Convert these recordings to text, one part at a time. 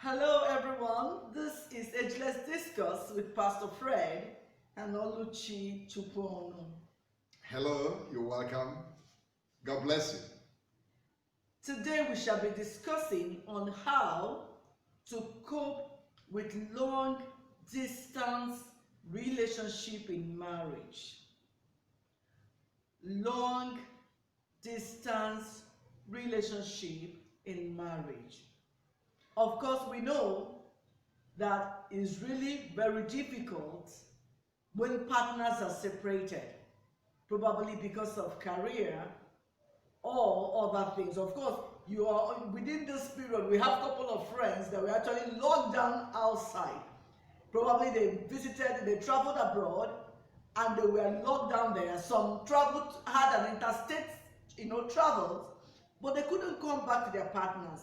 Hello everyone, this is Agelessdiscourse with Pastor Fred and Oluchi Chukwuonu. Hello, you're welcome. God bless you. Today we shall be discussing on how to cope with long distance relationship in marriage. Long distance relationship in marriage. Of course, we know that it's really very difficult when partners are separated, probably because of career or other things. Of course, you are within this period. We have a couple of friends that were actually locked down outside. Probably they traveled abroad and they were locked down there. Some traveled, had an interstate, travels, but they couldn't come back to their partners.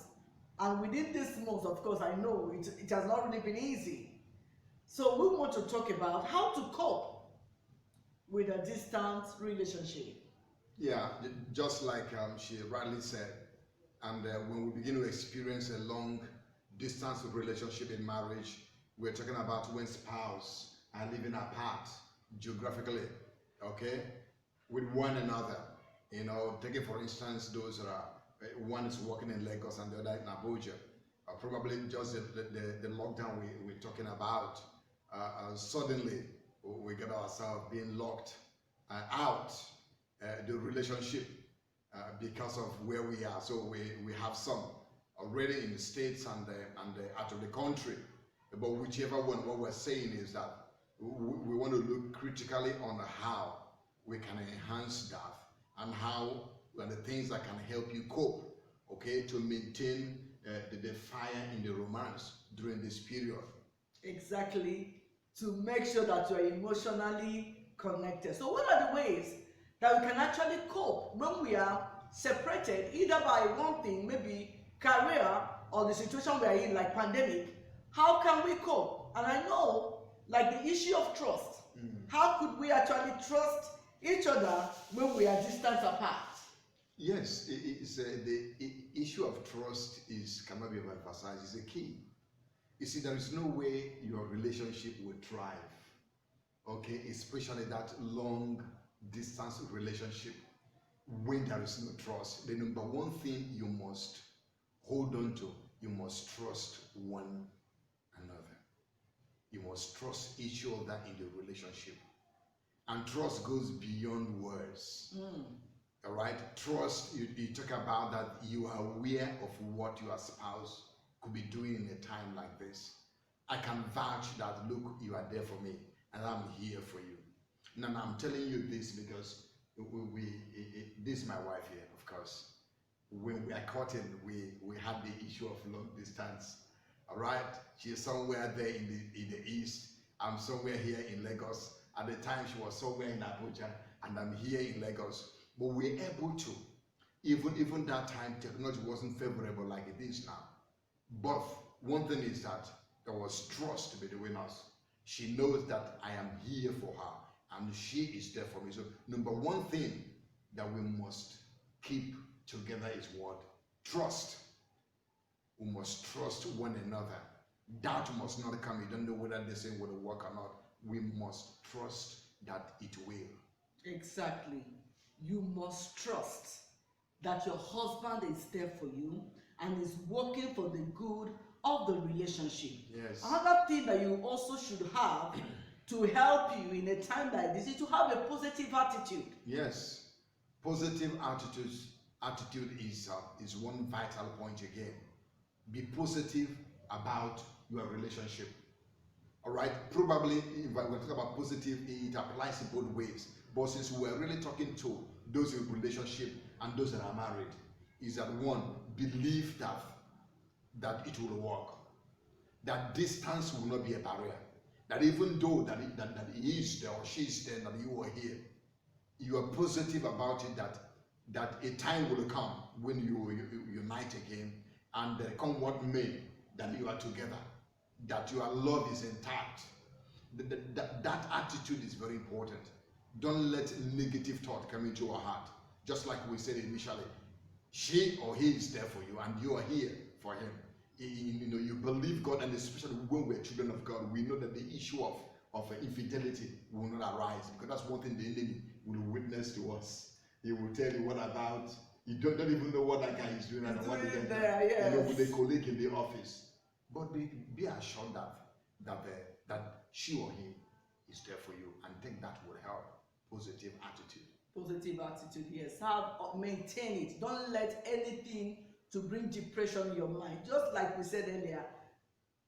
And within this month, of course, I know it has not really been easy. So we want to talk about how to cope with a distant relationship. Yeah, just like she rightly said, and when we begin to experience a long distance relationship in marriage, we're talking about when spouse are living apart geographically, okay, with one another. Taking for instance those that are one is working in Lagos and the other in Abuja. Probably just the lockdown we're talking about. Suddenly we get ourselves being locked out the relationship because of where we are. So we have some already in the States and out of the country. But whichever one, what we're saying is that we want to look critically on how we can enhance that and how and the things that can help you cope, okay, to maintain the fire in the romance during this period. Exactly, to make sure that you are emotionally connected. So what are the ways that we can actually cope when we are separated, either by one thing, maybe career, or the situation we are in, like pandemic? How can we cope? And I know, like the issue of trust. How could we actually trust each other when we are distant apart? Yes, the issue of trust cannot be emphasized. It's a key. You see, there is no way your relationship will thrive, okay, especially that long distance relationship when there is no trust. The number one thing you must hold on to, you must trust one another. You must trust each other in the relationship. And trust goes beyond words. All right, trust, you talk about that you are aware of what your spouse could be doing in a time like this. I can vouch that, look, you are there for me and I'm here for you. Now, I'm telling you this because this is my wife here, of course. When we are courting, we had the issue of long distance. All right, she is somewhere there in the east. I'm somewhere here in Lagos. At the time, she was somewhere in Abuja, and I'm here in Lagos. But we're able to, even that time, technology wasn't favorable like it is now. But one thing is that there was trust between us. She knows that I am here for her, and she is there for me. So number one thing that we must keep together is what? Trust. We must trust one another. Doubt must not come. You don't know whether this thing will work or not. We must trust that it will. Exactly. You must trust that your husband is there for you and is working for the good of the relationship. Yes. Another thing that you also should have to help you in a time like this is to have a positive attitude. Yes. Positive attitude is one vital point again. Be positive about your relationship. All right, probably if we're talking about positive, it applies in both ways. But since we're really talking to those in relationship and those that are married, is that one, believe that it will work. That distance will not be a barrier. That even though that he is there or she is there, that you are here, you are positive about it, that a time will come when you unite again, and come what may, that you are together, that your love is intact. That attitude is very important. Don't let negative thought come into your heart. Just like we said initially, she or he is there for you and you are here for him. You believe God, and especially when we're children of God, we know that the issue of infidelity will not arise, because that's one thing the enemy will witness to us. He will tell you, what about, you don't even know what that guy is doing and what the guy there, yes. You know, with a colleague in the office. But be assured that she or he is there for you, and think that will help. Positive attitude. Positive attitude, yes. Maintain it. Don't let anything to bring depression in your mind. Just like we said earlier,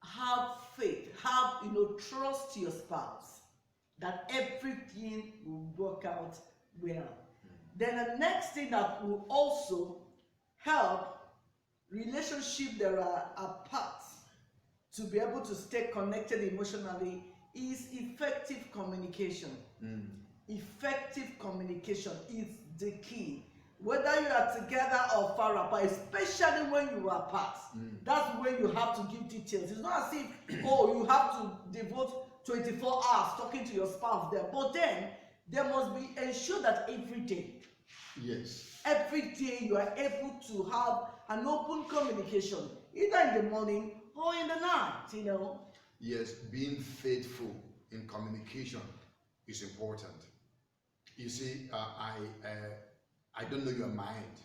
have faith, trust your spouse that everything will work out well. Then the next thing that will also help relationship that are apart to be able to stay connected emotionally is effective communication. Effective communication is the key. Whether you are together or far apart, especially when you are apart, that's when you have to give details. It's not as if, you have to devote 24 hours talking to your spouse there. But then, there must be ensure that every day, every day you are able to have an open communication, either in the morning or in the night, Yes, being faithful in communication is important. You see, I don't know your mind,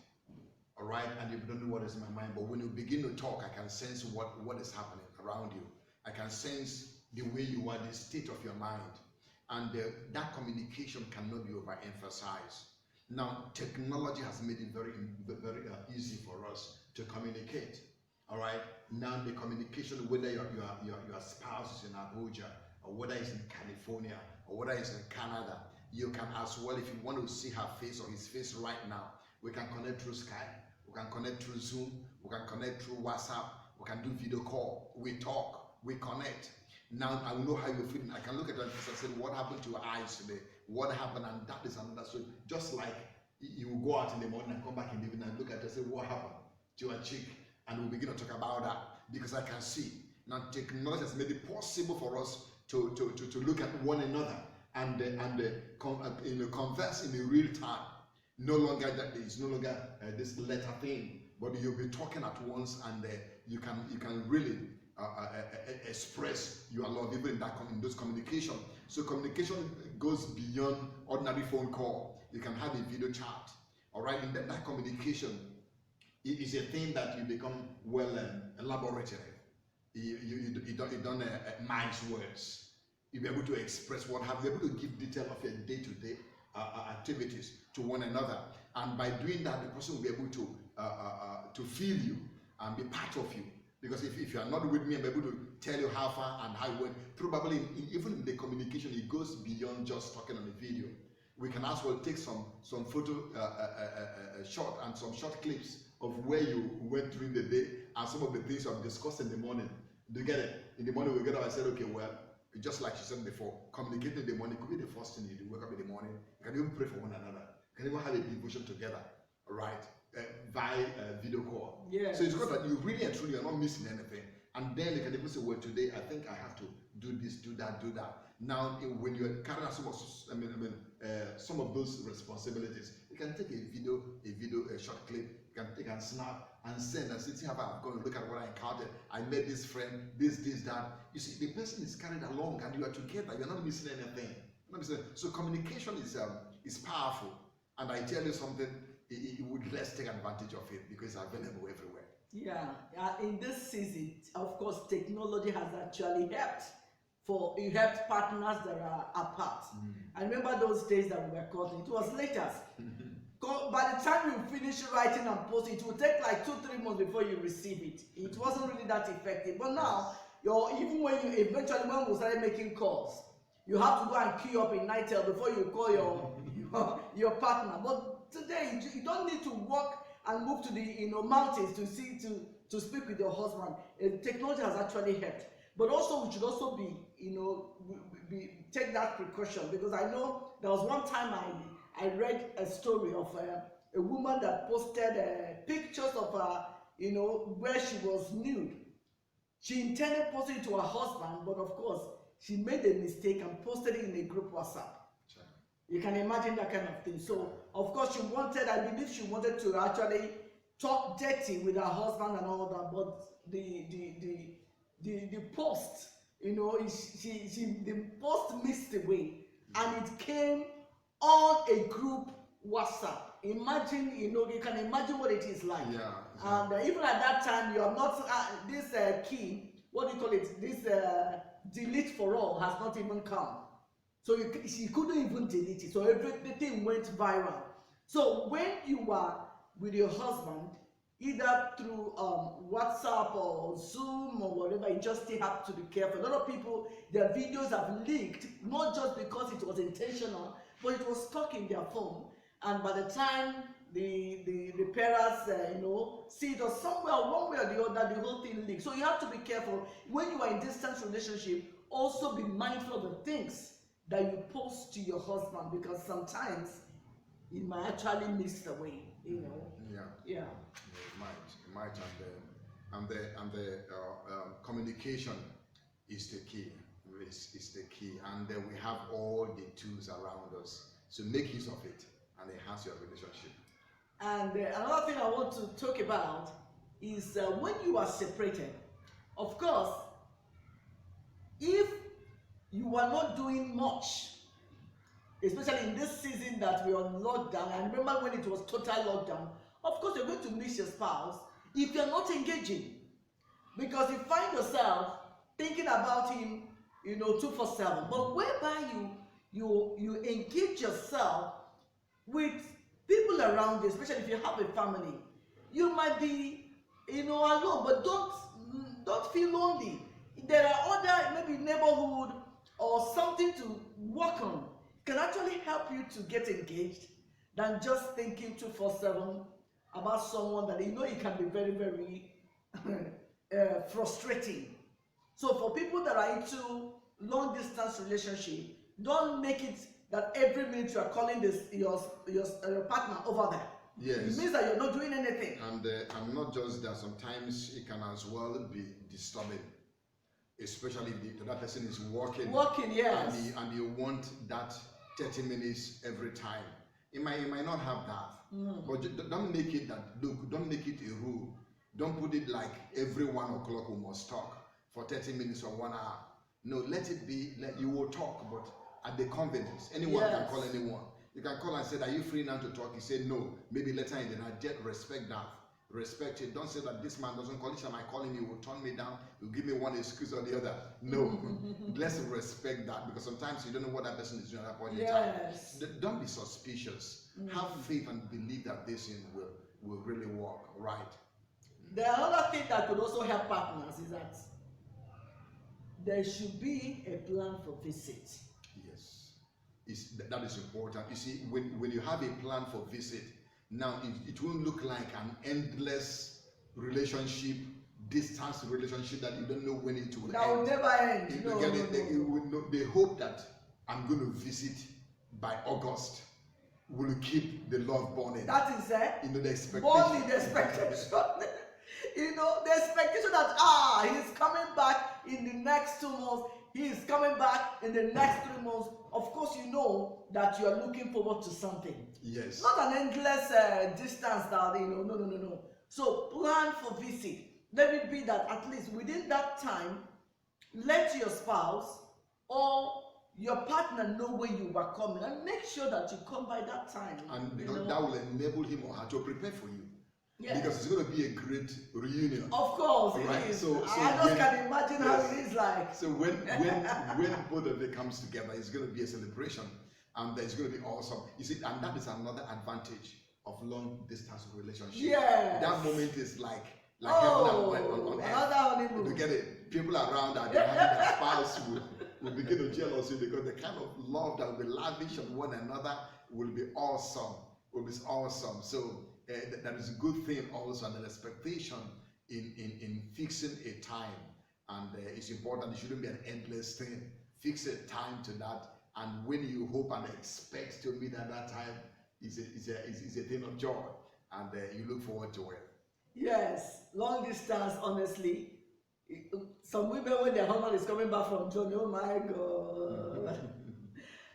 all right, and you don't know what is in my mind, but when you begin to talk, I can sense what is happening around you. I can sense the way you are, the state of your mind, and that communication cannot be overemphasized. Now, technology has made it very, very easy for us to communicate. All right. Now, the communication, whether your spouse is in Abuja, or whether it's in California, or whether it's in Canada, you can as well, if you want to see her face or his face right now, we can connect through Skype, we can connect through Zoom, we can connect through WhatsApp, we can do video call, we talk, we connect. Now I will know how you're feeling. I can look at her face and say, what happened to your eyes today? What happened? And that is another story. Just like you will go out in the morning and come back in the evening and look at her and say, what happened to your cheek? And we'll begin to talk about that, because I can see. Now technology has made it possible for us to look at one another and converse in a real time. No longer that there is no longer this letter thing, but you'll be talking at once, and you can really express your love even in those communication. So communication goes beyond ordinary phone call. You can have a video chat. All right, and that communication is a thing that you become well elaborated. You don't mince words. You'll be able to express what have, you're able to give detail of your day-to-day activities to one another, and by doing that, the person will be able to feel you and be part of you. Because if you are not with me, I'm able to tell you how far and how it went. Probably even in the communication, it goes beyond just talking on a video. We can as well take some photo shot and some short clips of where you went during the day and some of the things you have discussed in the morning. Do you get it? In the morning we get up and said, okay, well, just like she said before, communicating in the morning could be the first thing you do. Wake up in the morning, you can even pray for one another. You can even have a devotion together, right? Via video call. Yeah. So it's good that you really and truly are not missing anything. And then you can even say, well, today I think I have to do this, do that, do that. Now, when you're carrying out some of those responsibilities, you can take a short clip. You can snap and send and say, see how I'm going to look at what I encountered. I met this friend, this, that. You see, the person is carried along and you are together. You're not missing anything. So communication is powerful. And I tell you something, it would let's take advantage of it because it's available everywhere. Yeah, in this season, of course, technology has actually helped. It helped partners that are apart. I remember those days that we were calling. It was letters. By the time you finish writing and posting, it will take like 2-3 months before you receive it. It wasn't really that effective. But now, even when we started making calls, you have to go and queue up in Nitel before you call your partner. But today, you don't need to walk and move to the mountains to speak with your husband. Technology has actually helped. But also, we should also take that precaution, because I know there was one time I read a story of a woman that posted pictures of her, where she was nude. She intended posting it to her husband, but of course, she made a mistake and posted it in a group WhatsApp. Sure. You can imagine that kind of thing. So, of course, I believe she wanted to actually talk dirty with her husband and all that, but the post, the post missed away, and it came on a group WhatsApp. Imagine, you can imagine what it is like. Yeah. And even at that time, you are not this key. What do you call it? This delete for all has not even come. So she couldn't even delete it. So everything went viral. So when you are with your husband, either through WhatsApp or Zoom or whatever, you just still have to be careful. A lot of people, their videos have leaked, not just because it was intentional, but it was stuck in their phone. And by the time the repairers, see it, or somewhere, one way or the other, the whole thing leaks. So you have to be careful. When you are in distance relationship, also be mindful of the things that you post to your husband, because sometimes it might actually miss the way, Yeah. It might, and the communication is the key. Is the key, and we have all the tools around us. So make use of it and enhance your relationship. And another thing I want to talk about is when you are separated. Of course, if you are not doing much, especially in this season that we are on lockdown, and remember when it was total lockdown, of course you're going to miss your spouse if you're not engaging, because you find yourself thinking about him 2/7. But whereby you engage yourself with people around you, especially if you have a family, you might be alone, but don't feel lonely. There are other, maybe neighborhood or something to work on, can actually help you to get engaged than just thinking 2/7 about someone that it can be very, very frustrating. So for people that are into long distance relationship, don't make it that every minute you are calling your partner over there. Yes. It means that you're not doing anything. And not just that, sometimes it can as well be disturbing, especially if the other person is working. Yes. And you want that 30 minutes every time. It might not have that. But don't make it don't make it a rule. Don't put it like every 1 o'clock we must talk for 30 minutes or 1 hour. No, let it be, you will talk, but at the convenience. Anyone can call anyone. You can call and say, are you free now to talk? He said, no, maybe later in the night. Respect that. Respect it. Don't say that this man doesn't call. Each time I call him, he will turn me down. He'll give me one excuse or the other. No. Let's respect that, because sometimes you don't know what that person is doing at that point in time. Don't be suspicious. Have faith and believe that this thing will really work. Right. The other thing that could also help partners is that there should be a plan for visit. Yes, that is important. You see, when you have a plan for visit, now it won't look like an endless relationship, distance relationship that you don't know when it will end. That will never end. They hope that I'm going to visit by August. Will keep the love burning. That is the expectation. Burning the expectation. The expectation that he's coming back in the next 2 months, he is coming back in the next 3 months. Of course, you know that you are looking forward to something. Yes. Not an endless distance that no. So plan for visit. Let it be that at least within that time, let your spouse or your partner know when you are coming, and make sure that you come by that time. And because that will enable him or her to prepare for you. Yes. Because it's going to be a great reunion. Of course, right? It is. So I just can imagine how it is like. So when both of them comes together, it's going to be a celebration, and it's going to be awesome. You see, and that is another advantage of long distance relationship. Yes. That moment is like heaven on earth. Another honeymoon. You get it? People around that behind their spouse will begin to jealous you, because the kind of love that will be lavish on one another will be awesome. So that is a good thing also, and an expectation in fixing a time. And it's important. It shouldn't be an endless thing. Fix a time to that, and when you hope and expect to meet at that time, is a thing of joy, and you look forward to it. Yes, long distance, honestly. Some women, when their husband is coming back from journey, oh my God.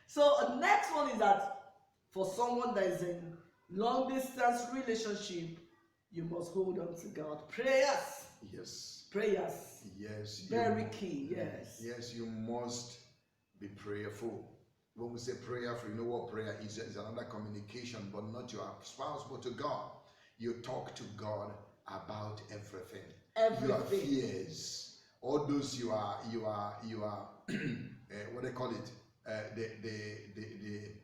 So next one is that for someone that is in long distance relationship, you must hold on to God. Prayers. Yes. Prayers. Yes. Very key, yes. Yes, you must be prayerful. When we say prayerful, you know what prayer is? It's another communication, but not to your spouse, but to God. You talk to God about everything. Your fears, all those you are what they call it,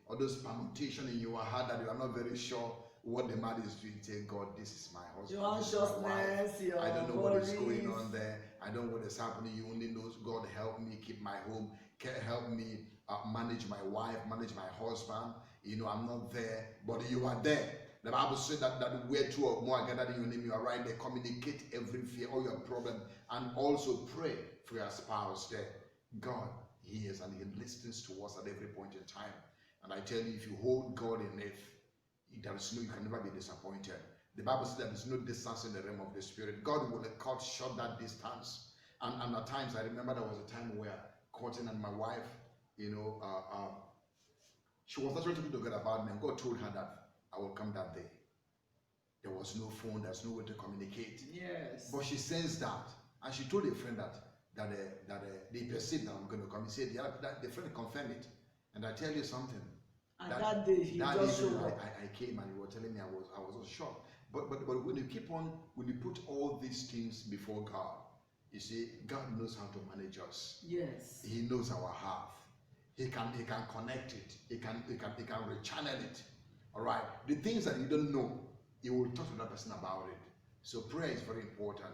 all those permutation in your heart that you are not very sure what the man is doing. Say, God, this is my husband, your this is my wife. your I don't know worries. what is going on there. I don't know what is happening. You only know. God, help me keep my home. Help me manage my wife, manage my husband. You know, I'm not there, but you are there. The Bible said that where two or more are gathered in your name, you are right there. Communicate every fear, all your problem, and also pray for your spouse there. God hears and He listens to us at every point in time. And I tell you, if you hold God in it, there is no, you can never be disappointed. The Bible says there is no distance in the realm of the Spirit. God will cut short that distance. And at times, I remember there was a time where Cotton and my wife, you know, she was not really talking to God about me, and God told her that I will come that day. There was no phone, there's no way to communicate. Yes. But she sensed that, and she told a friend that they perceived that I'm going to come. He said, yeah, that the friend confirmed it. And I tell you something. And that day he just showed up. I came and you were telling me I was shocked. But when you keep on, when you put all these things before God, you see, God knows how to manage us. Yes. He knows our heart. He can connect it. He can rechannel it. All right. The things that you don't know, He will talk to that person about it. So prayer is very important.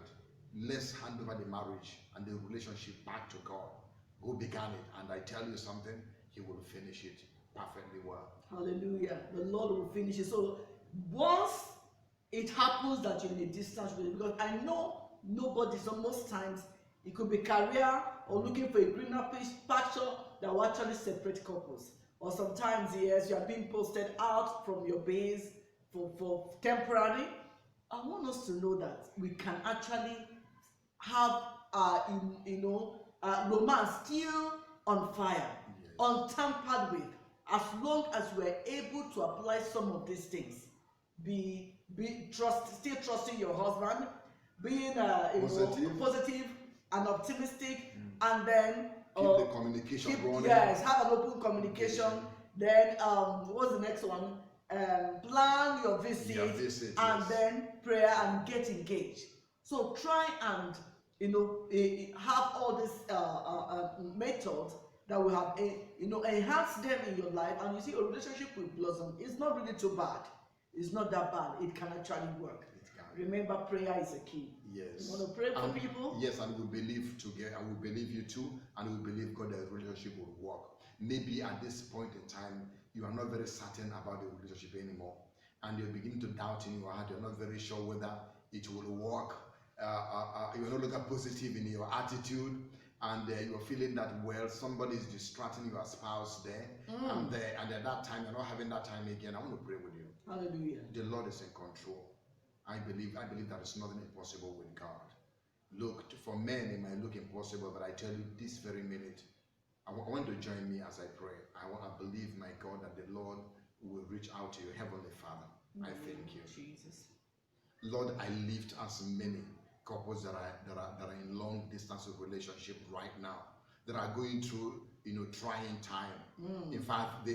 Let's hand over the marriage and the relationship back to God, who began it. And I tell you something, He will finish it perfectly well. Hallelujah. The Lord will finish it. So once it happens that you're in a distance relationship, because I know nobody, so most times it could be career or looking for a greener pasture that will actually separate couples. Or sometimes, yes, you are being posted out from your base for temporary. I want us to know that we can actually have romance still on fire, yes, untampered with, as long as we're able to apply some of these things. Still trusting your husband, being positive and optimistic, and then keep the communication running. Yes, have an open communication. Then what's the next one? Plan your visit, and then prayer and get engaged. So try and have all these methods that will have enhance them in your life, and you see a relationship will blossom. It's not really too bad. It's not that bad. It can actually work. Remember, prayer is a key. Yes. You want to pray for people? Yes, and we believe together, and we believe you too, and we believe God that the relationship will work. Maybe at this point in time, you are not very certain about the relationship anymore, and you're beginning to doubt in your heart. You're not very sure whether it will work. You're no longer positive in your attitude, and you're feeling that, well, somebody is distracting your spouse there, and at that time, you're not having that time again. I want to pray with you. Hallelujah. The Lord is in control. I believe there is nothing impossible with God. Look, for men it might look impossible, but I tell you this very minute, I want to join me as I pray. I believe, my God, that the Lord will reach out to you. Heavenly Father, I thank you. Jesus. Lord, I lift as many couples that are in long distance of relationship right now, that are going through trying time. In fact,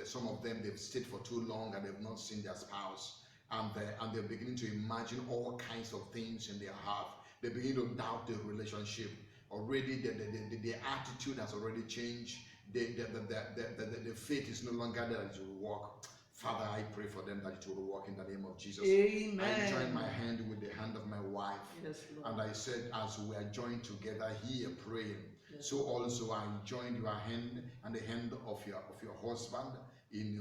some of them, they've stayed for too long and they've not seen their spouse. And they're beginning to imagine all kinds of things in their heart. They begin to doubt the relationship. Already, the attitude has already changed. The faith is no longer there that it will work. Father, I pray for them that it will work in the name of Jesus. Amen. I join my hand with the hand of my wife. Yes, Lord. And I said, as we are joined together here praying, yes, so also I joined your hand and the hand of your husband in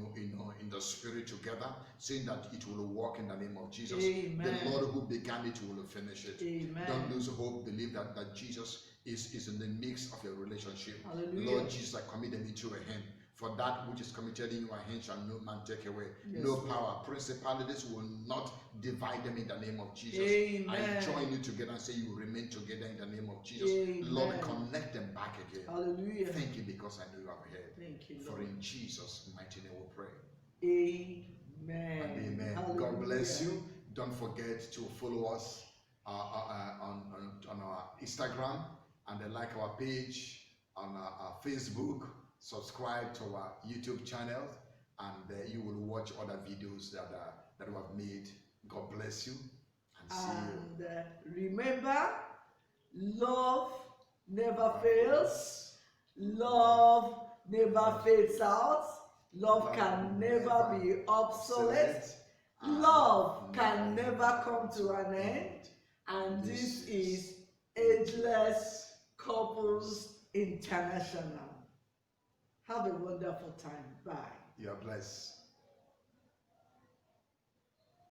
the spirit together, saying that it will work in the name of Jesus. Amen. The Lord who began it will finish it. Amen. Don't lose hope. Believe that Jesus is in the mix of your relationship. Hallelujah. Lord Jesus, I commit them into your hand. For that which is committed in your hand shall no man take away. Yes, no power, principalities will not divide them in the name of Jesus. Amen. I join you together and say you remain together in the name of Jesus. Amen. Lord, connect them back again. Hallelujah. Thank you because I know you have heard. Thank you, Lord. For in Jesus' mighty name we pray. Amen. And amen. Hallelujah. God bless you. Don't forget to follow us on our Instagram, and then like our page on our Facebook, subscribe to our YouTube channel, and you will watch other videos that we have made. God bless you, and see you. And remember, love never fails, love never fades out, love can never be obsolete, love can never come to an end, and this is Ageless Couples International. Have a wonderful time. Bye. You are blessed.